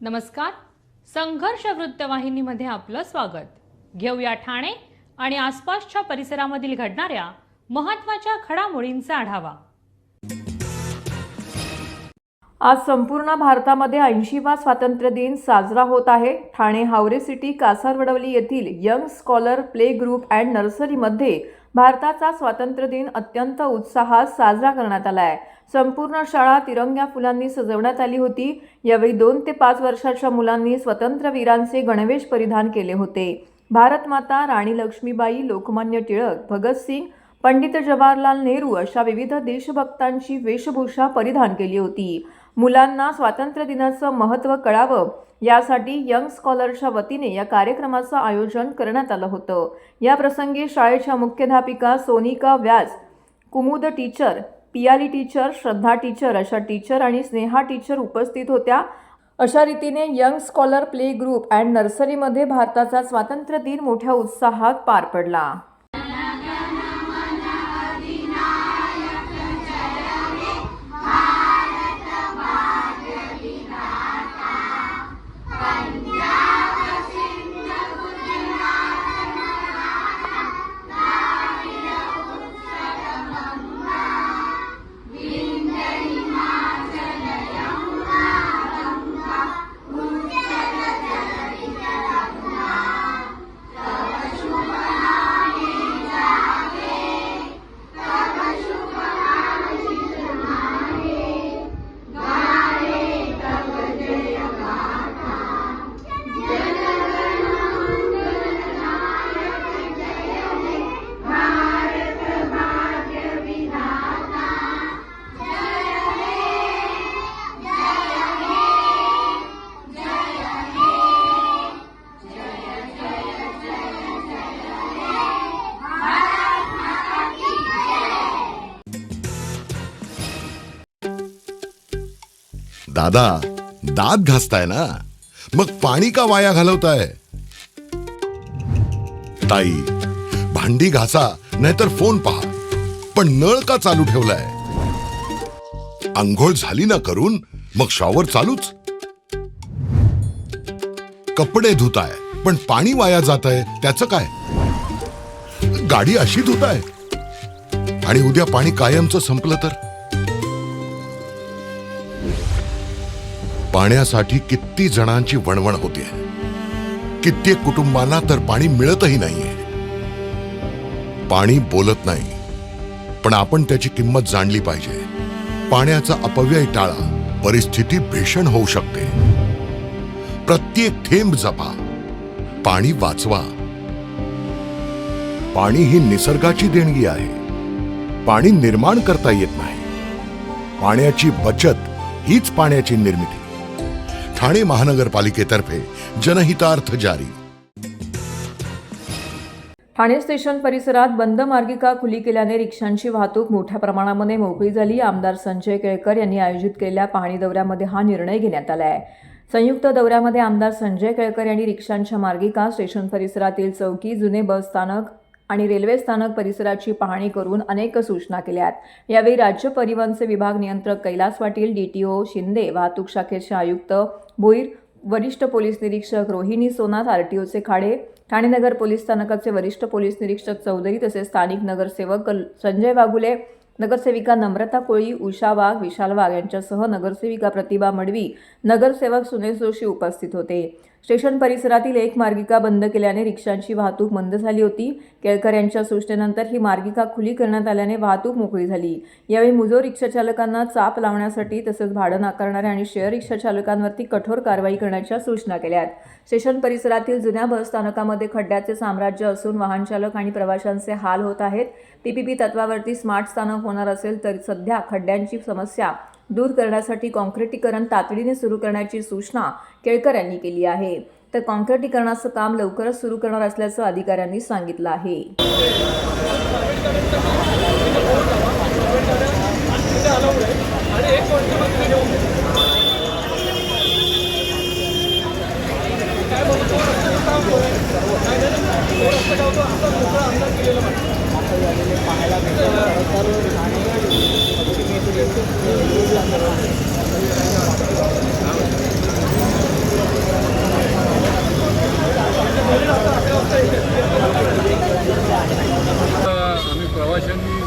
नमस्कार. संघर्ष वृत्तवाहिनीमध्ये आपलं स्वागत. घेऊया ठाणे आणि आसपासच्या परिसरामधील घडणाऱ्या महत्त्वाच्या घडामोडींचा आढावा. आज संपूर्ण भारतामध्ये 80वा स्वातंत्र्य दिन साजरा होत आहे. ठाणे हावरे सिटी कासारवडवली येथील young scholar play group and नर्सरीमध्ये भारताचा स्वातंत्र्य दिन अत्यंत उत्साहात साजरा करण्यात आला आहे. संपूर्ण शाळा तिरंग्या फुलांनी सजवण्यात आली होती. यावेळी 2 ते 5 वर्षाच्या मुलांनी स्वतंत्रवीरांचे गणवेश परिधान केले होते. भारत माता, राणी लक्ष्मीबाई, लोकमान्य टिळक, भगतसिंग, पंडित जवाहरलाल नेहरू अशा विविध देशभक्तांची वेशभूषा परिधान केली होती. मुलांना स्वातंत्र्य दिनाचं महत्त्व कळावं यासाठी यंग स्कॉलरच्या वतीने या कार्यक्रमाचं आयोजन करण्यात आलं होतं. या प्रसंगी शाळेच्या मुख्याध्यापिका सोनिका व्यास, कुमुद टीचर, पियाली टीचर, श्रद्धा टीचर अशा टीचर आणि स्नेहा टीचर उपस्थित होत्या. अशा रीतीने young scholar play group and नर्सरीमध्ये भारताचा स्वातंत्र्य दिन मोठ्या उत्साहात पार पडला. दादा, दात घासताय ना, मग पाणी का वाया घालवताय? ताई, भांडी घासा नाहीतर फोन पहा, पण नळ का चालू ठेवलाय? अंघोळ झाली ना करून, मग शॉवर चालूच. कपडे धुताय पण पाणी वाया जातंय, त्याचं काय? गाडी अशी धुताय आणि उद्या पाणी कायमचं संपलं तर? पाण्यासाठी किती जणांची वणवण होते. कित्येक कुटुंबांना तर पाणी मिळतही नाहीये. पाणी बोलत नाही, पण आपण त्याची किंमत जाणली पाहिजे. पाण्याचा अपव्यय टाळा, परिस्थिती भीषण होऊ शकते. प्रत्येक थेंब जपा, पाणी वाचवा. पाणी ही निसर्गाची देणगी आहे. पाणी निर्माण करता येत नाही. पाण्याची बचत हीच पाण्याची निर्मिती. ठाणे महानगरपालिकेतर्फे जनहितार्थ जारी. ठाणे स्टेशन परिसरात बंद मार्गिका खुली केल्याने रिक्षांची वाहतूक मोठ्या प्रमाणामध्ये मोकळी झाली. आमदार संजय केळकर यांनी आयोजित केलेल्या पाहणी दौऱ्यामध्ये हा निर्णय घेण्यात आला आहे. संयुक्त दौऱ्यामध्ये आमदार संजय केळकर यांनी रिक्षांच्या मार्गिका, स्टेशन परिसरातील चौकी, जुने बस स्थानक आणि रेल्वे स्थानक परिसराची पाहणी करून अनेक सूचना केल्यात. यावेळी राज्य परिवहनचे विभाग नियंत्रक कैलास पाटील, DTO शिंदे, वाहतूक शाखेचे आयुक्त भोईर, वरिष्ठ पोलीस निरीक्षक रोहिणी सोनात, RTOचे खाडे, ठाणे नगर पोलीस स्थानकाचे वरिष्ठ पोलीस निरीक्षक चौधरी तसेच स्थानिक नगरसेवक संजय वाघुले, नगरसेविका नम्रता कोळी, उषा वाघ, विशाल वाघ यांच्यासह नगरसेविका प्रतिभा मडवी, नगरसेवक सुनेश जोशी उपस्थित होते. स्टेशन परिसरातील एक मार्गिका बंद केल्याने रिक्षांची वाहतूक मंद झाली होती. केळकर यांच्या सूचनेनंतर ही मार्गिका खुली करण्यात आल्याने वाहतूक मोकळी झाली. यावेळी मुजोर रिक्षाचालकांना चाप लावण्यासाठी तसेच भाडं नाकारणाऱ्या आणि शेअर रिक्षाचालकांवरती कठोर कारवाई करण्याच्या सूचना केल्यात. स्टेशन परिसरातील जुन्या बस स्थानकामध्ये खड्ड्याचे साम्राज्य असून वाहन चालक आणि प्रवाशांचे हाल होत आहेत. PPP तत्वावरती स्मार्ट स्थानक होणार असेल तर सध्या खड्ड्यांची समस्या दूर करण्यासाठी काँक्रिटीकरण तातडीने सुरू करण्याची सूचना केळकर यांनी केली आहे. तर काँक्रिटीकरणाचं काम लवकरच सुरू करणार असल्याचं अधिकाऱ्यांनी सांगितलं आहे.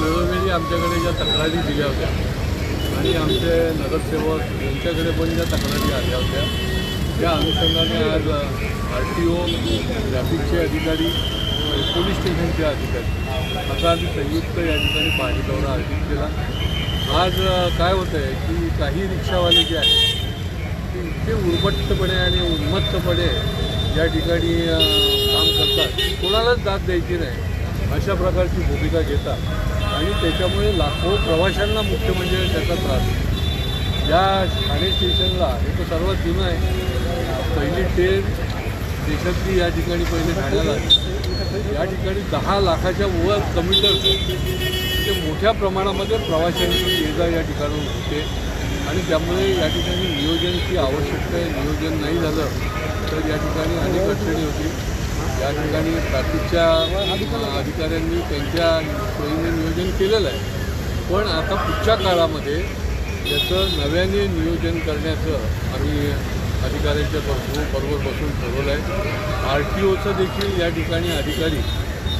वेळोवेळी आमच्याकडे ज्या तक्रारी दिल्या होत्या आणि आमचे नगरसेवक यांच्याकडे पण ज्या तक्रारी आल्या होत्या त्या अनुषंगाने आज RTO, ट्रॅफिकचे अधिकारी, पोलीस स्टेशनचे अधिकारी असा आम्ही संयुक्त या ठिकाणी पाहणी दौरा आयोजित केला. आज काय होतं आहे की काही रिक्षावाले जे आहेत ते इतके उर्मट्टपणे आणि उन्मत्तपणे या ठिकाणी काम करतात, कोणालाच दाद द्यायची नाही अशा प्रकारची भूमिका घेतात आणि त्याच्यामुळे लाखो प्रवाशांना मुख्य म्हणजे त्याचा त्रास होतो. या ठाणे स्टेशनला हे तर सर्वात जुनं आहे. पहिली ट्रेन देशातली या ठिकाणी पहिले ठाण्याला आली. या ठिकाणी 10 लाखाच्या वर कम्युटर्स म्हणजे मोठ्या प्रमाणामध्ये प्रवाशांची ये-जा या ठिकाणून होते आणि त्यामुळे या ठिकाणी नियोजनाची आवश्यकता आहे. नियोजन नाही झालं तर या ठिकाणी अनेक अडचणी होतील. या ठिकाणी ट्रॅफिकच्या अधिकाऱ्यांनी त्यांच्या सोयीने नियोजन केलेलं आहे, पण आता पुढच्या काळामध्ये याचं नव्याने नियोजन करण्याचं आम्ही अधिकाऱ्यांच्या बरोबर बसून ठरवलं आहे. RTOचं देखील या ठिकाणी अधिकारी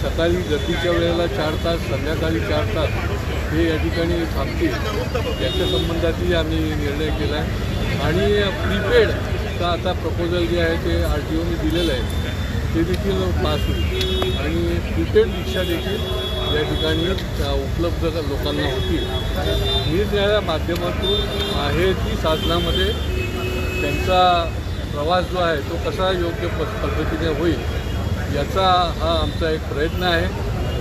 सकाळी गर्दीच्या वेळेला 4 तास, संध्याकाळी 4 तास हे या ठिकाणी थांबतील याच्या संबंधातही आम्ही निर्णय केला आहे. आणि प्रीपेडचा आता प्रपोजल जे आहे ते RTOने दिलेलं आहे ते देखील पास होईल आणि प्रीपेड रिक्षा देखील या ठिकाणी उपलब्ध लोकांना होतील. निरनिराळ्या माध्यमातून आहे ती साधनामध्ये त्यांचा प्रवास जो आहे तो कसा योग्य पद्धतीने होईल याचा हा आमचा एक प्रयत्न आहे.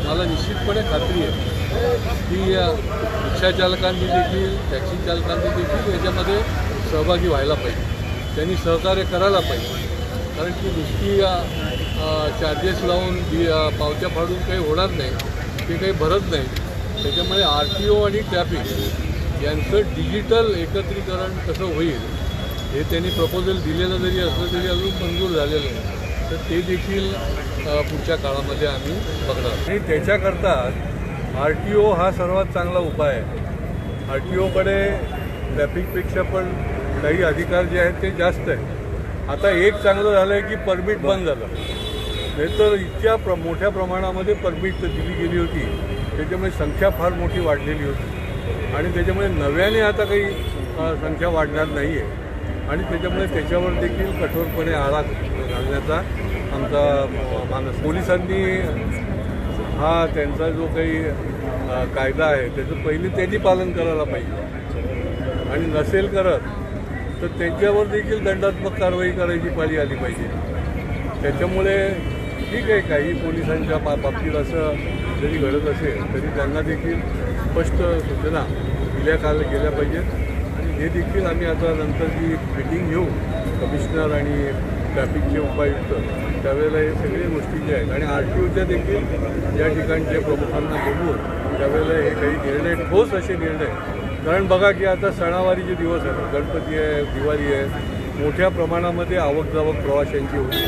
मला निश्चितपणे खात्री आहे की रिक्षा चालकांनी देखील, टॅक्सी चालकांनी देखील याच्यामध्ये सहभागी व्हायला पाहिजे. त्यांनी सहकार्य करायला पाहिजे, कारण की नुसती चार्जेस लावून पावत्या फाडून काही होणार नाही, ते काही भरत नाही. त्याच्यामुळे RTO आणि ट्रॅफिक यांचं डिजिटल एकत्रीकरण कसं होईल हे त्यांनी प्रपोजल दिलेलं जरी असलं तरी अजून मंजूर झालेलं नाही, तर ते देखील पुढच्या काळामध्ये आम्ही बघणार. आणि त्याच्याकरता RTO हा सर्वात चांगला उपाय आहे. RTOकडे ट्रॅफिकपेक्षा पण काही अधिकार जे आहेत ते जास्त आहेत. आता एक चांगलं झालं आहे की परमिट बंद झालं, नाही तर इतक्या मोठ्या प्रमाणामध्ये परमिट दिली गेली होती, त्याच्यामुळे संख्या फार मोठी वाढलेली होती आणि त्याच्यामुळे नव्याने आता काही संख्या वाढणार नाही आहे आणि त्याच्यामुळे त्याच्यावर देखील कठोरपणे आळा घालण्याचा आमचा मानस. पोलिसांनी हा त्यांचा जो काही कायदा आहे त्याचं पहिले त्यांनी पालन करायला पाहिजे आणि नसेल करत तर त्यांच्यावर देखील दंडात्मक कारवाई करायची पाळी आली पाहिजे. त्याच्यामुळे ठीक आहे, काही पोलिसांच्या बाबतीत असं जरी घडत असेल तरी त्यांना देखील स्पष्ट सूचना गेल्या पाहिजेत आणि हे देखील आम्ही आता नंतर जी मीटिंग घेऊ कमिशनर आणि ट्रॅफिकचे उपायुक्त त्यावेळेला हे सगळे गोष्टी ज्या आहेत आणि RTOच्या देखील या ठिकाणच्या प्रमुखांना बोलवून त्यावेळेला हे काही निर्णय, ठोस असे निर्णय. कारण बघा की आता सणावारीचे दिवस आहेत, गणपती आहे, दिवाळी आहे, मोठ्या प्रमाणामध्ये आवक-जावक प्रवाशांची होती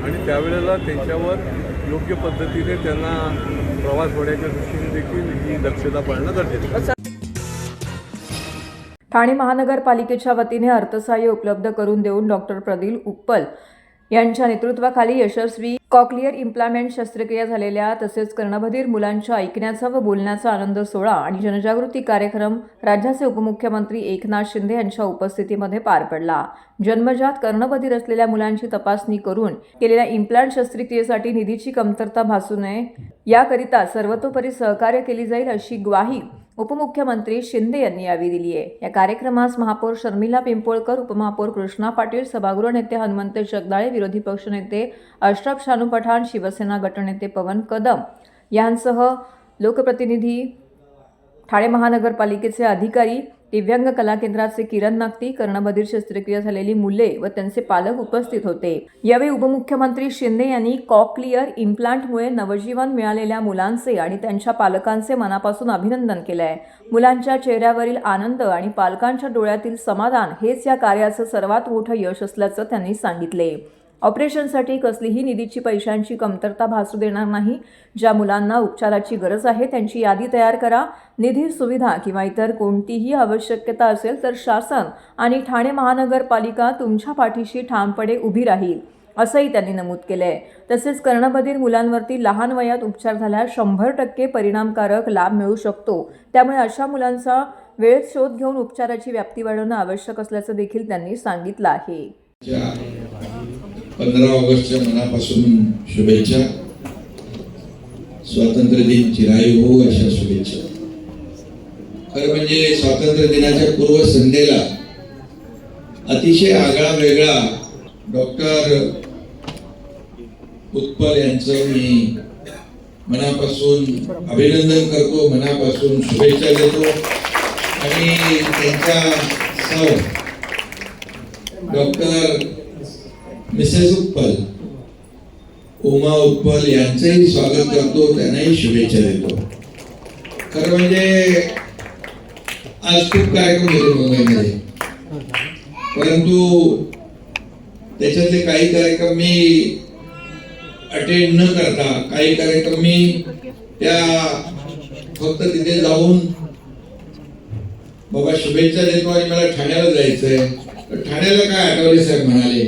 आणि त्यावेळेला त्यांच्यावर योग्य पद्धतीने त्यांना प्रवास होण्याच्या दृष्टीने देखील ही दक्षता पाळणं गरजेचं आहे. ठाणे महानगरपालिकेच्या वतीने अर्थसहाय्य उपलब्ध करून देऊन डॉक्टर प्रदील उप्पल यांच्या नेतृत्वाखाली यशस्वी कॉक्लिअर इम्प्लांट शस्त्रक्रिया झालेल्या तसेच कर्णबधीर मुलांच्या ऐकण्याचा व बोलण्याचा आनंद सोहळा आणि जनजागृती कार्यक्रम राज्याचे उपमुख्यमंत्री एकनाथ शिंदे यांच्या उपस्थितीमध्ये पार पडला. जन्मजात कर्णबधीर असलेल्या मुलांची तपासणी करून केलेल्या इम्प्लांट शस्त्रक्रियेसाठी निधीची कमतरता भासू नये याकरिता सर्वतोपरी सहकार्य केली जाईल अशी ग्वाही उपमुख्यमंत्री शिंदे यांनी यावेळी दिली आहे. या कार्यक्रमास महापौर शर्मिला पिंपोळकर, उपमहापौर कृष्णा पाटील, सभागृह नेते हनुमंत जगदाळे, विरोधी पक्षनेते अशरफ शानू पठाण, शिवसेना गटनेते पवन कदम यांसह लोकप्रतिनिधी, ठाणे महानगरपालिकेचे अधिकारी, दिव्यांग कला केंद्राचे किरण नागती, कर्णबधीर शस्त्रक्रिया झालेली मुले व त्यांचे पालक उपस्थित होते. यावेळी उपमुख्यमंत्री शिंदे यांनी कॉक्लिअर इम्प्लांटमुळे नवजीवन मिळालेल्या मुलांचे आणि त्यांच्या पालकांचे मनापासून अभिनंदन केले आहे. मुलांच्या चेहऱ्यावरील आनंद आणि पालकांच्या डोळ्यातील समाधान हेच या कार्याचं सर्वात मोठं यश असल्याचं त्यांनी सांगितले. ऑपरेशनसाठी कसलीही निधीची पैशांची कमतरता भासू देणार नाही. ज्या मुलांना उपचाराची गरज आहे त्यांची यादी तयार करा. निधी, सुविधा किंवा इतर कोणतीही आवश्यकता असेल तर शासन आणि ठाणे महानगरपालिका तुमच्या पाठीशी ठामपणे उभी राहील. असंही त्यांनी नमूद केलं आहे. तसेच कर्णबधीर मुलांवरती लहान वयात उपचार झाल्यास 100% परिणामकारक लाभ मिळू शकतो. त्यामुळे अशा मुलांचा वेळेत शोध घेऊन उपचाराची व्याप्ती वाढवणं आवश्यक असल्याचं देखील त्यांनी सांगितलं आहे. 15 ऑगस्टच्या मनापासून शुभेच्छा. स्वातंत्र्य दिन चिरायू हो अशा शुभेच्छा. खरं म्हणजे स्वातंत्र्य दिनाच्या पूर्वसंध्येला अतिशय आगळा वेगळा डॉक्टर उत्पल यांचं मी मनापासून अभिनंदन करतो, मनापासून शुभेच्छा देतो आणि त्यांच्या सौ डॉक्टर मिसेस उत्पल, उमा उत्पल यांचंही स्वागत करतो, त्यांनाही शुभेच्छा देतो. खरं म्हणजे आज खूप कार्यक्रम होते मुंबईमध्ये, परंतु त्याच्यातले काही कार्यक्रम मी अटेंड न करता, काही कार्यक्रम मी त्या फक्त तिथे जाऊन बाबा शुभेच्छा देतो आणि मला ठाण्याला जायचंय. तर ठाण्याला काय आठवले साहेब म्हणाले,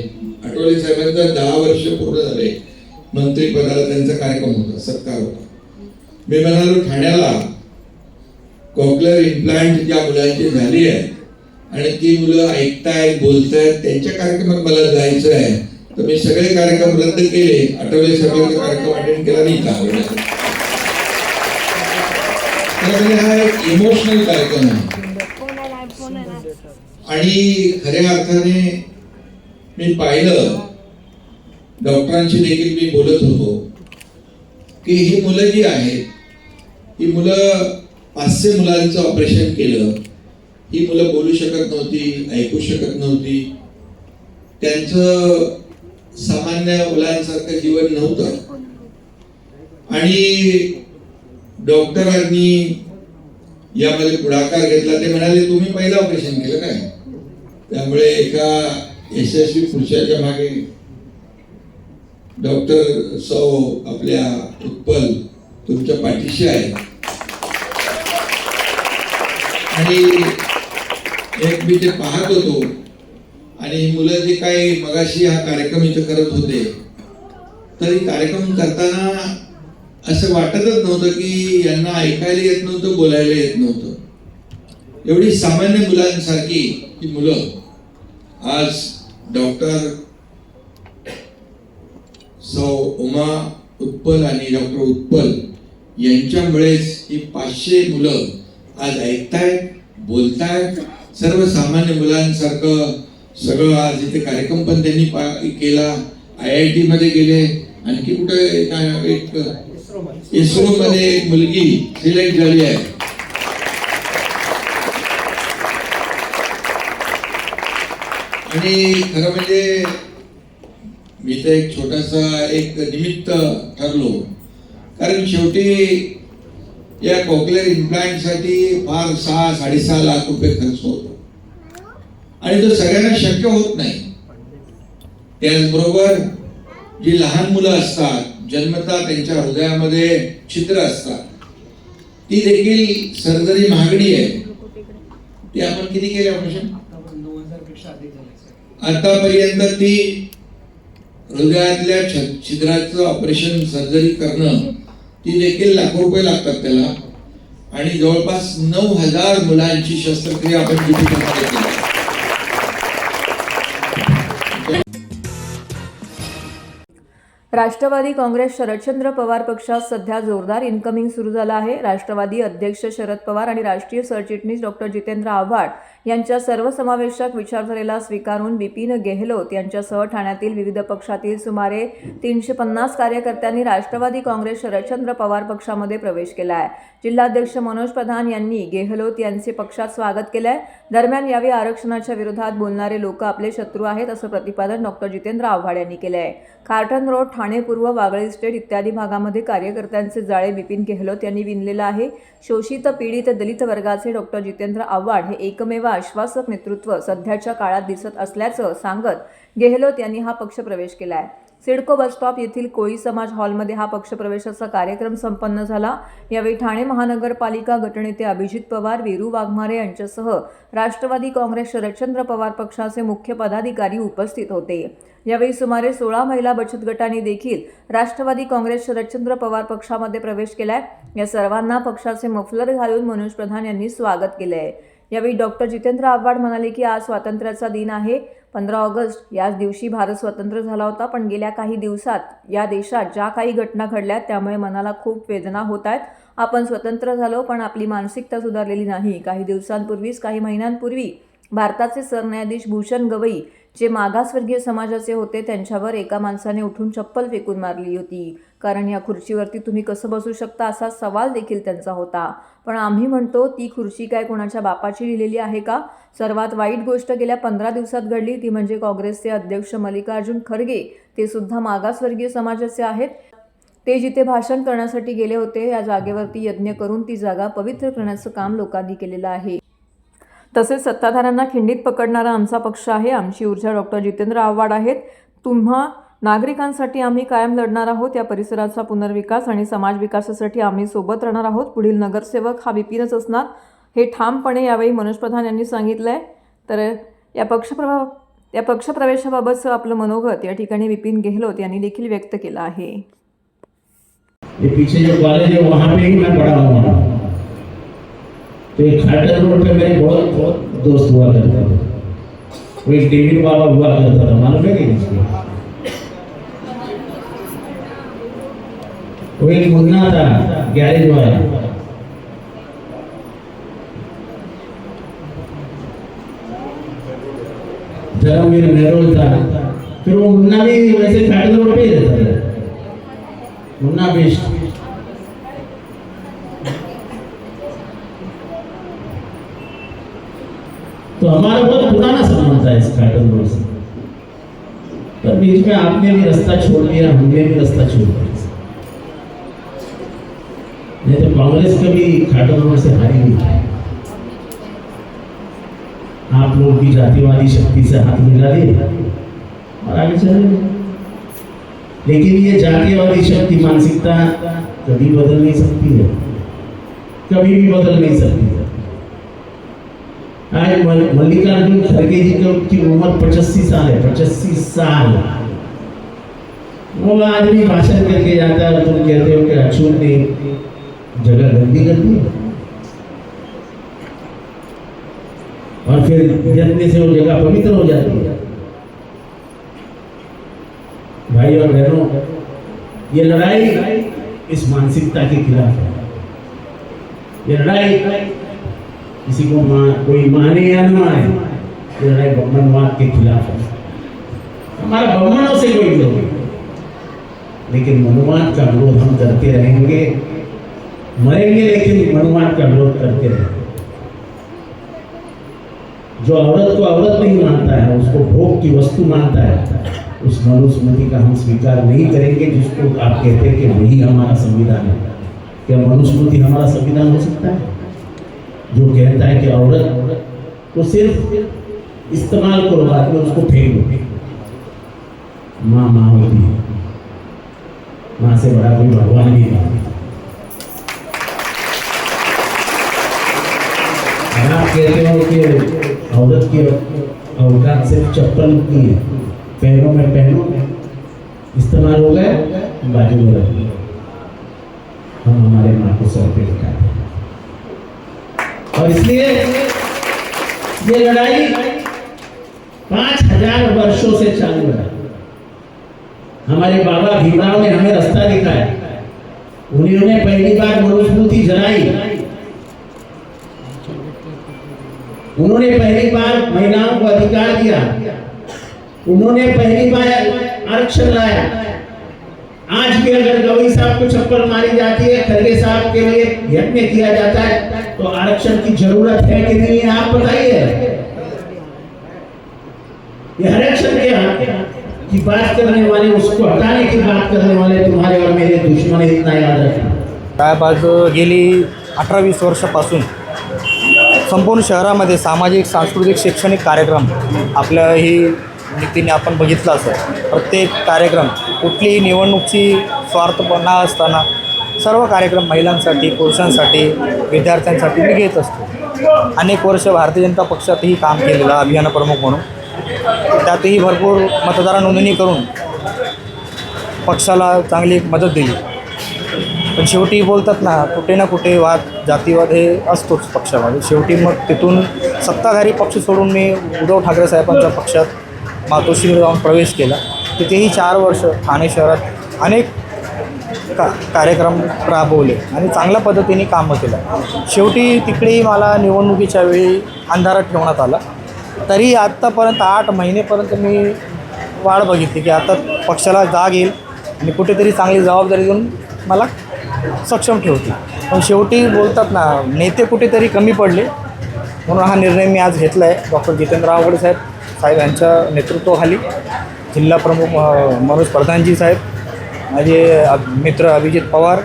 आठवले साहेबांचा 10 वर्ष पूर्ण झाले मंत्रिपदाला, त्यांचा कार्यक्रम होता, सत्कार होता. मी म्हणालो ठाण्याला कॉक्लिअर इम्प्लांट ज्या मुलांची झाली आहे आणि ती मुलं ऐकतायत बोलतायत, त्यांच्या कार्यक्रमात मला जायचं आहे. तर मी सगळे कार्यक्रम रद्द केले, आठवले साहेबांचा कार्यक्रम अटेंड केला नाही का. हा एक इमोशनल कार्यक्रम आहे आणि खऱ्या अर्थाने मी पाहिलं, डॉक्टरांशी देखील मी बोलत होतो की ही मुलं जी आहेत, ही मुलं 500 मुलांचं ऑपरेशन केलं. ही मुलं बोलू शकत नव्हती, ऐकू शकत नव्हती, त्यांचं सामान्य मुलांसारखं जीवन नव्हतं आणि डॉक्टरांनी यामध्ये पुढाकार घेतला. ते म्हणाले तुम्ही पहिलं ऑपरेशन केलं काय, त्यामुळे एका यशस्वी पुरुषाच्या मागे डॉक्टर सौ आपल्या उत्पल तुमच्या पाठीशी आहे. आणि एक मी ते पाहत होतो आणि मुलं जे काही मगाशी हा कार्यक्रम इथं करत होते, तरी कार्यक्रम करताना असं वाटतच नव्हतं की यांना ऐकायला येत नव्हतं, बोलायला येत नव्हतं. एवढी सामान्य मुलांसारखी ही मुलं आज डॉक्टर सौ उमा उत्पल आणि डॉक्टर उत्पल यांच्यामुळेच ही 500 मुलं आज ऐकतायत, बोलतायत, सर्वसामान्य मुलांसारखं सगळं. आज इथे कार्यक्रम पण त्यांनी केला, IIT मध्ये गेले, आणखी कुठे एक इस्रो मध्ये एक मुलगी सिलेक्ट झाली आहे. आणि खरं म्हणजे मी तर एक छोटासा एक निमित्त ठरलो, कारण शेवटी या कॉक्लिअर इम्प्लांटसाठी फार 6-6.5 लाख रुपये खर्च होतो आणि तो सगळ्यांना शक्य होत नाही. त्याचबरोबर जी लहान मुलं असतात, जन्मतः त्यांच्या हृदयामध्ये छिद्र असतात, ती देखील सर्जरी महागडी आहे. ती आपण किती केले ऑपरेशन? 9000 पेक्षा अधिक झाले. आतापर्यंत ती हृदयातल्या छिद्राचं ऑपरेशन सर्जरी करणं, ती देखील लाखो रुपये लागतात त्याला. आणि जवळपास 9000 मुलांची शस्त्रक्रिया आपण केली. राष्ट्रवादी काँग्रेस शरदचंद्र पवार पक्षात सध्या जोरदार इनकमिंग सुरू झालं आहे. राष्ट्रवादी अध्यक्ष शरद पवार आणि राष्ट्रीय सरचिटणीस डॉक्टर जितेंद्र आव्हाड यांच्या सर्वसमावेशक विचारधारेला स्वीकारून विपिन गेहलोत यांच्यासह ठाण्यातील विविध पक्षातील सुमारे 350 कार्यकर्त्यांनी राष्ट्रवादी काँग्रेस शरदचंद्र पवार पक्षामध्ये प्रवेश केला आहे. जिल्हाध्यक्ष मनोज प्रधान यांनी गेहलोत यांचे पक्षात स्वागत केलं आहे. दरम्यान यावेळी आरक्षणाच्या विरोधात बोलणारे लोक आपले शत्रू आहेत असं प्रतिपादन डॉक्टर जितेंद्र आव्हाड यांनी केलं आहे. खारटन रोड, ठाणे पूर्व, वागळे इस्टेट इत्यादी भागामध्ये कार्यकर्त्यांचे जाळे विपिन गेहलोत यांनी विणलेलं आहे. शोषित, पीडित, दलित वर्गाचे डॉक्टर जितेंद्र आव्हाड हे एकमेव आश्वासक नेतृत्व सध्याच्या काळात दिसत असल्याचं सांगत गेहलोत यांनी हा पक्ष प्रवेश केला आहे. सिडको बसस्टॉप येथील कोळी समाज हॉलमध्ये हा पक्षप्रवेशाचा कार्यक्रम संपन्न झाला. यावेळी ठाणे महानगरपालिका गटनेते अभिजित पवार, वीरू वाघमारे यांच्यासह राष्ट्रवादी काँग्रेस शरदचंद्र पवार पक्षाचे मुख्य पदाधिकारी उपस्थित होते. यावेळी सुमारे 16 महिला बचत गटांनी देखील राष्ट्रवादी काँग्रेस शरदचंद्र पवार पक्षामध्ये प्रवेश केलाय. या सर्वांना पक्षाचे मफलर घालून मनोज प्रधान यांनी स्वागत केले. यावेळी डॉक्टर जितेंद्र आव्हाड म्हणाले की आज स्वातंत्र्याचा दिन आहे. 15 ऑगस्ट याच दिवशी भारत स्वतंत्र झाला होता, पण गेल्या काही दिवसात या देशात ज्या काही घटना घडल्या त्यामुळे मनाला खूप वेदना होत आहेत. आपण स्वतंत्र झालो, पण आपली मानसिकता सुधारलेली नाही. काही दिवसांपूर्वीच, काही महिन्यांपूर्वी भारताचे सरन्यायाधीश भूषण गवई जे मागासवर्गीय समाजाचे होते, त्यांच्यावर एका माणसाने उठून चप्पल फेकून मारली होती. कारण या खुर्चीवरती तुम्ही कसं बसू शकता असा सवाल देखील त्यांचा होता. पण आम्ही म्हणतो, ती खुर्ची काय कोणाच्या बापाची लिहिलेली आहे का? सर्वात वाईट गोष्ट गेल्या 15 दिवसात घडली ती म्हणजे काँग्रेसचे अध्यक्ष मल्लिकार्जुन खरगे, ते सुद्धा मागासवर्गीय समाजाचे आहेत. ते जिथे भाषण करण्यासाठी गेले होते, या जागेवरती यज्ञ करून ती जागा पवित्र करण्याचं काम लोकांनी केलेलं आहे. तसेच सत्ताधाऱ्यांना खिंडीत पकडणारा आमचा पक्ष आहे. आमची ऊर्जा डॉक्टर जितेंद्र आव्हाड आहेत. तुम्हा नागरिकांसाठी आम्ही कायम लढणार आहोत. या परिसराचा पुनर्विकास आणि समाज विकासासाठी आम्ही सोबत राहणार आहोत. पुढील नगरसेवक हा विपिनच असणार, हे ठामपणे यावेळी मनोज प्रधान यांनी सांगितलंय. तर या पक्षप्रवेशाबाबतचं आपलं मनोगत या ठिकाणी विपिन गेहलोत यांनी देखील व्यक्त केलं आहे. ये पीछे जो कॉलेज है वहाँ पे ही मैं पढ़ा हूँ. तो एक खाटर रोड पे मेरे बहुत दोस्त हुआ करते थे. वो एक डेविड बाबा हुआ करता था, मालूम है कि इसको? वो एक मुन्ना था गैरेज वाला. धर्मवीर मेहरोल था. फिर वो मुन्ना भी वैसे खाटर रोड पे ही रहता था. मुन्ना बेस्ट. तो हमारा बहुत पुराना संबंध था इस खाटन रोड से. पर बीच में आपने भी रास्ता छोड़ दिया, हमने भी रास्ता छोड़ दिया. नहीं तो कांग्रेस कभी खाटन रोड से हारी नहीं. आप लोग भी जातिवादी शक्ति से हाथ मिला दिए और आगे चले गए. लेकिन ये जातिवादी शक्ति मानसिकता कभी बदल नहीं सकती है, कभी भी बदल नहीं सकती है. आज मल्लिकार्जुन खड़गे जी की उम्र 85 साल है. 85 साल. वो आदमी भाषण करके जाता है, तुम कहते हो कि अछूत ने जगह गंदी कर दी और फिर यज्ञ से वो जगह पवित्र हो जाती है. भाई और बहनों, ये लड़ाई इस मानसिकता के खिलाफ है. ये लड़ाई किसी को कोई माने या न माने, ये लड़ाई ब्राह्मणवाद के खिलाफ है. हमारा ब्राह्मणों से कोई विरोध नहीं, लेकिन मनुवाद का विरोध हम करते रहेंगे, मरेंगे लेकिन मनुवाद का विरोध करते रहेंगे. जो औरत को औरत नहीं मानता है, उसको भोग की वस्तु मानता है, उस मनुस्मृति का हम स्वीकार नहीं करेंगे जिसको आप कहते हैं कि वही हमारा संविधान है. क्या मनुस्मृति हमारा संविधान हो सकता है जो कहता है कि औरत को सिर्फ इस्तेमाल करो, बाद में उसको फेंक दो? माँ माँ होती है, माँ से बड़ा कोई भगवान नहीं है. आप कहते हो कि औरत की औकात सिर्फ चप्पल की है, पैरों में पहनो, इस्तेमाल हो गए बाजू में रख लो. हम हमारे माँ को सर पे उठाते हैं. और इसलिए ये लड़ाई 5000 वर्षों से चालू है. हमारे बाबा भीमराव ने हमें रास्ता दिखाया. उन्होंने पहली बार मनुस्मृति जलाई. उन्होंने पहली बार महिलाओं को अधिकार दिया. उन्होंने पहली बार आरक्षण लाया. आज भी अगर गवई साहब को चप्पल मारी जाती है, खरगे साहब के लिए यज्ञ किया जाता है, तो आरक्षण की जरूरत है कि नहीं है? आप बताइए. ये आरक्षण की बात करने वाले, उसको हटाने की बात करने वाले तुम्हारे और मेरे दुश्मन, इतना याद रखना. साहेब, गेली 18-20 वर्षापासून संपूर्ण शहरामध्ये सामाजिक, सांस्कृतिक, शैक्षणिक कार्यक्रम आपल्या ही नीतीने आपण बघितला असेल. प्रत्येक कार्यक्रम कुठलीही निवडणूकची स्वार्थपणा असताना सर्व कार्यक्रम महिलांसाठी, पुरुषांसाठी, विद्यार्थ्यांसाठी मी घेत असतो. अनेक वर्ष भारतीय जनता पक्षातही काम केलेलं अभियान प्रमुख म्हणून, त्यातही भरपूर मतदार नोंदणी करून पक्षाला चांगली मदत दिली. पण शेवटी बोलतात ना, कुठे ना कुठे वाद, जातीवाद हे असतोच पक्षामध्ये. शेवटी मग तिथून सत्ताधारी पक्ष सोडून मी उद्धव ठाकरे साहेबांच्या पक्षात मातोश्रीवर जाऊन प्रवेश केला. तिथेही 4 वर्ष ठाणे शहरात अनेक कार्यक्रम राबवले आणि चांगल्या पद्धतीने कामं केलं. शेवटी तिकडेही मला निवडणुकीच्या वेळी अंधारात ठेवण्यात आला. तरी आत्तापर्यंत 8 महिनेपर्यंत मी वाढ बघितली की आता पक्षाला जाग येईल आणि कुठेतरी चांगली जबाबदारी देऊन मला सक्षम ठेवते. पण शेवटी बोलतात ना, नेते कुठेतरी कमी पडले, म्हणून हा निर्णय मी आज घेतला आहे. डॉक्टर जितेंद्र आव्हाड साहेब यांच्या नेतृत्वाखाली जिल्हा प्रमुख मनोज प्रधानजी साहेब, माझे मित्र अभिजित पवार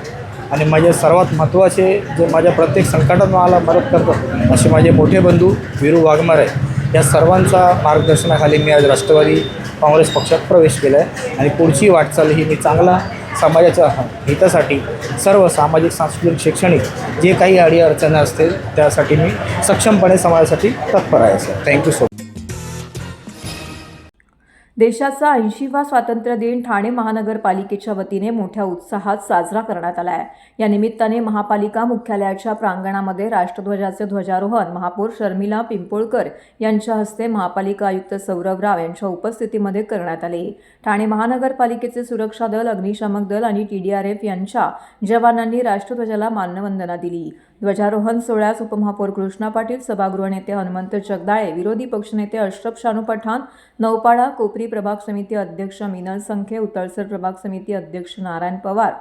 आणि माझे सर्वात महत्त्वाचे जे माझ्या प्रत्येक संकटात मला मदत करतात असे माझे मोठे बंधू वीरू वाघमारे, या सर्वांचा मार्गदर्शनाखाली मी आज राष्ट्रवादी काँग्रेस पक्षात प्रवेश केला आहे. आणि पुढची वाटचाल ही मी चांगला समाजाच्या हितासाठी सर्व सामाजिक, सांस्कृतिक, शैक्षणिक जे काही अडीअडचणी असतील त्यासाठी मी सक्षमपणे समाजासाठी तत्पर आहे. Sir, thank you so much. देशाचा 80वा स्वातंत्र्य दिन ठाणे महानगरपालिकेच्या वतीने मोठ्या उत्साहात साजरा करण्यात आला आहे. या निमित्ताने महापालिका मुख्यालयाच्या प्रांगणामध्ये राष्ट्रध्वजाचे ध्वजारोहण महापौर शर्मिला पिंपोळकर यांच्या हस्ते महापालिका आयुक्त सौरभ राव यांच्या उपस्थितीमध्ये करण्यात आले. ठाणे महानगरपालिकेचे सुरक्षा दल, अग्निशामक दल आणि TDRF यांच्या जवानांनी राष्ट्रध्वजाला मानवंदना दिली. ध्वजारोहण सोहळ्यास उपमहापौर कृष्णा पाटील, सभागृह नेते हनुमंत जगदाळे, विरोधी पक्षनेते अशरफ शानू पठाण, नौपाडा कोपरी प्रभाग समिती अध्यक्ष मिनल संखे, उतळसर प्रभाग समिती अध्यक्ष नारायण पवार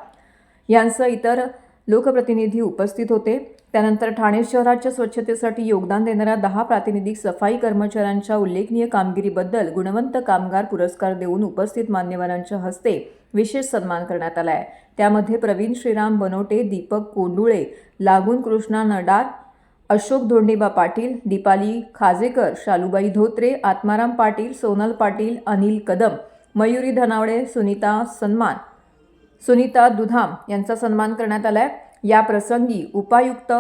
यांसह इतर लोकप्रतिनिधी उपस्थित होते. त्यानंतर ठाणे शहराच्या स्वच्छतेसाठी योगदान देणाऱ्या 10 प्रातिनिधिक सफाई कर्मचाऱ्यांच्या उल्लेखनीय कामगिरीबद्दल गुणवंत कामगार पुरस्कार देऊन उपस्थित मान्यवरांच्या हस्ते विशेष सन्मान करण्यात आला आहे. त्यामध्ये प्रवीण श्रीराम बनोटे, दीपक कोंडुळे, लागून कृष्णा नडार, अशोक धोंडेबा पाटील, दीपाली खाजेकर, शालूबाई धोत्रे, आत्माराम पाटील, सोनल पाटील, अनिल कदम, मयुरी धनावडे, सुनीता दुधाम यांचा सन्मान करण्यात आला आहे. या प्रसंगी उपायुक्त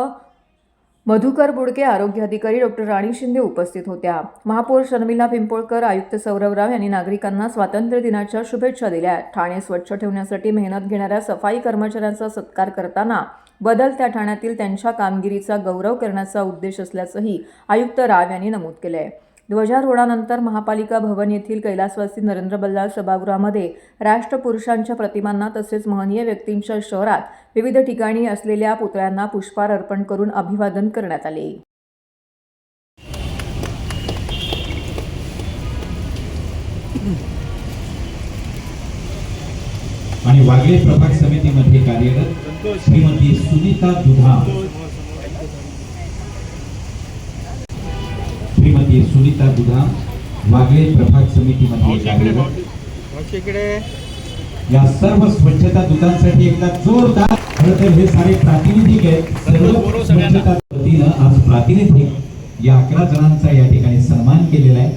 मधुकर बुडके, आरोग्य अधिकारी डॉक्टर राणी शिंदे उपस्थित होत्या. महापौर शर्मिला पिंपोळकर, आयुक्त सौरभ राव यांनी नागरिकांना स्वातंत्र्य दिनाच्या शुभेच्छा दिल्या. ठाणे स्वच्छ ठेवण्यासाठी मेहनत घेणाऱ्या सफाई कर्मचाऱ्यांचा सत्कार करताना बदलत्या ठाण्यातील त्यांच्या कामगिरीचा गौरव करण्याचा उद्देश असल्याचंही आयुक्त राव यांनी नमूद केलं आहे. ध्वजारोहणानंतर महापालिका भवन येथील कैलासवासी नरेंद्र बल्लाळ सभागृहामध्ये राष्ट्रपुरुषांच्या प्रतिमांना तसेच महनीय व्यक्तींच्या शहरात विविध ठिकाणी असलेल्या पुतळ्यांना पुष्पहार अर्पण करून अभिवादन करण्यात आले. आणि वागले प्रभाग समितीमध्ये कार्यरत श्रीमती सुनीता दुधाम, वागले प्रभाग समितीमध्ये कार्यरत. या सर्व स्वच्छता दूतांसाठी एकदा जोरदार. खरं तर हे सारे प्रातिनिधिक आहेत. सर्व स्वच्छता वतीनं आज प्रातिनिधिक या 11 जणांचा या ठिकाणी सन्मान केलेला आहे.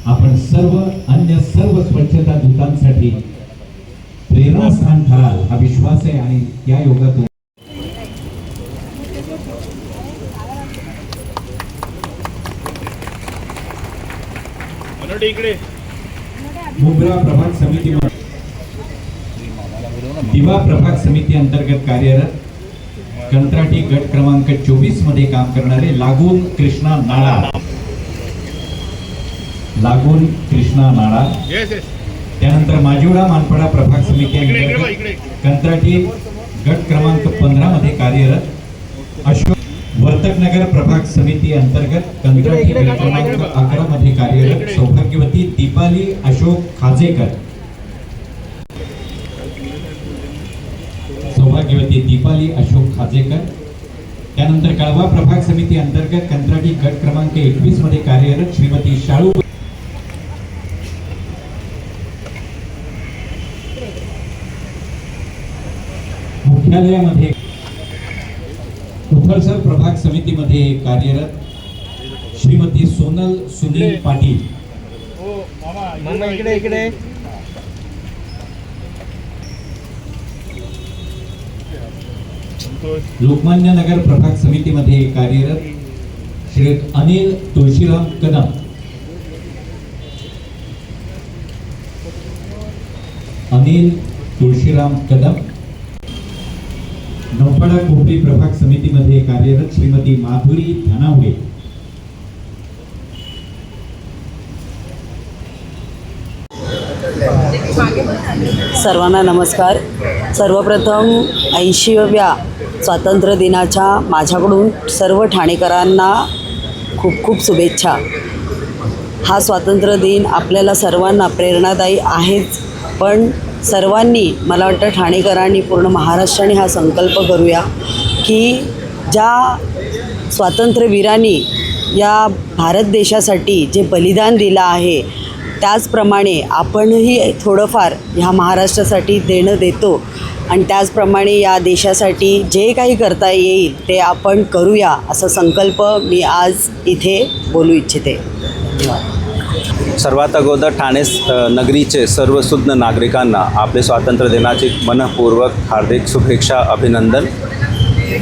आपण अन्य सर्व स्वच्छता दूतांसाठी प्रेरणास्थान ठराल हा विश्वास आहे आणि या योगातून मुंब्रा प्रभाग समिती, दिवा प्रभाग समिती अंतर्गत कार्यरत कंत्राटी गट क्रमांक 24 मध्ये काम करणारे लागून कृष्णा नाडा. त्यानंतर माजिवडा मानपाडा प्रभाग समिती अंतर्गत कंत्राटी गट क्रमांक 15 मध्ये कार्यरत अशोक. वर्तकनगर प्रभाग समिती अंतर्गत कंत्राटी गट क्रमांक 11 मध्ये कार्यरत सौभाग्यवती दीपाली अशोक खाजेकर. त्यानंतर कळवा प्रभाग समिती अंतर्गत कंत्राटी गट क्रमांक 21 मध्ये कार्यरत श्रीमती शाळू. मुख्यालयामध्ये उथळसर प्रभाग समितीमध्ये कार्यरत श्रीमती सोनल सुनील पाटील. लोकमान्य नगर प्रभाग समितीमध्ये कार्यरत श्री अनिल तुळशीराम कदम, अनिल तुळशीराम कदम. नौपाडा कोपरी प्रभाग समितीमध्ये कार्यरत श्रीमती माधुरी धनावडे, सर्वांना नमस्कार. सर्वप्रथम 80व्या स्वातंत्र्य दिनाच्या माझ्याकडून सर्व ठाणेकरांना खूप खूप शुभेच्छा. हा स्वातंत्र्य दिन आपल्याला सर्वांना प्रेरणादायी आहेच, पण सर्वांनी, मला वाटतं ठाणेकरांनी, पूर्ण महाराष्ट्राने हा संकल्प करूया की ज्या स्वातंत्र्यवीरांनी या भारत देशासाठी जे बलिदान दिलं आहे, त्याचप्रमाणे आपणही थोडंफार ह्या महाराष्ट्रासाठी देणं देतो आणि त्याचप्रमाणे या देशासाठी जे काही करता येईल ते आपण करूया, असा संकल्प मी आज इथे बोलू इच्छिते. सर्वात अगोदर ठाणे नगरीचे सर्व सुज्ञ नागरिकांना आपले स्वातंत्र्य दिनाची मनःपूर्वक हार्दिक शुभेच्छा, अभिनंदन.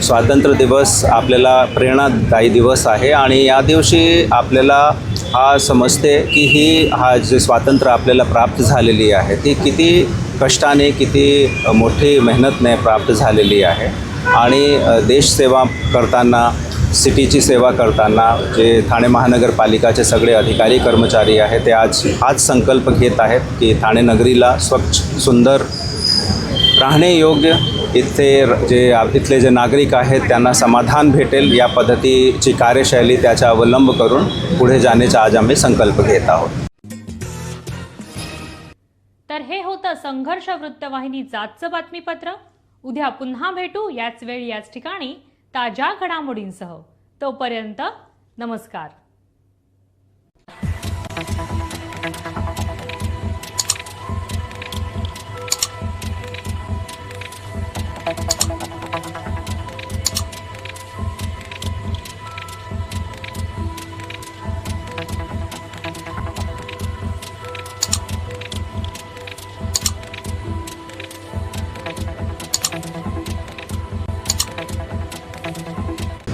स्वातंत्र्य दिवस आपल्याला प्रेरणादायी दिवस आहे आणि या दिवशी आपल्याला हा समजते की हा जे स्वातंत्र्य आपल्याला प्राप्त झालेली आहे ती किती कष्टाने, किती मोठी मेहनतने प्राप्त झालेली आहे. आणि देशसेवा करताना, सिटीची सेवा करताना जे ठाणे महानगरपालिकाचे सगळे अधिकारी कर्मचारी आहेत ते आज संकल्प घेत आहेत की ठाणे नगरीला स्वच्छ, सुंदर, राहणे योग्य, इथले जे नागरिक आहेत त्यांना समाधान भेटेल या पद्धतीची कार्यशैली, त्याचा अवलंब करून पुढे जाण्याचा आज आम्ही संकल्प घेत आहोत. तर हे होतं संघर्ष वृत्तवाहिनीचं आजचं बातमीपत्र. उद्या पुन्हा भेटू याच वेळी याच ठिकाणी ताज्या घडामोडींसह. तोपर्यंत नमस्कार.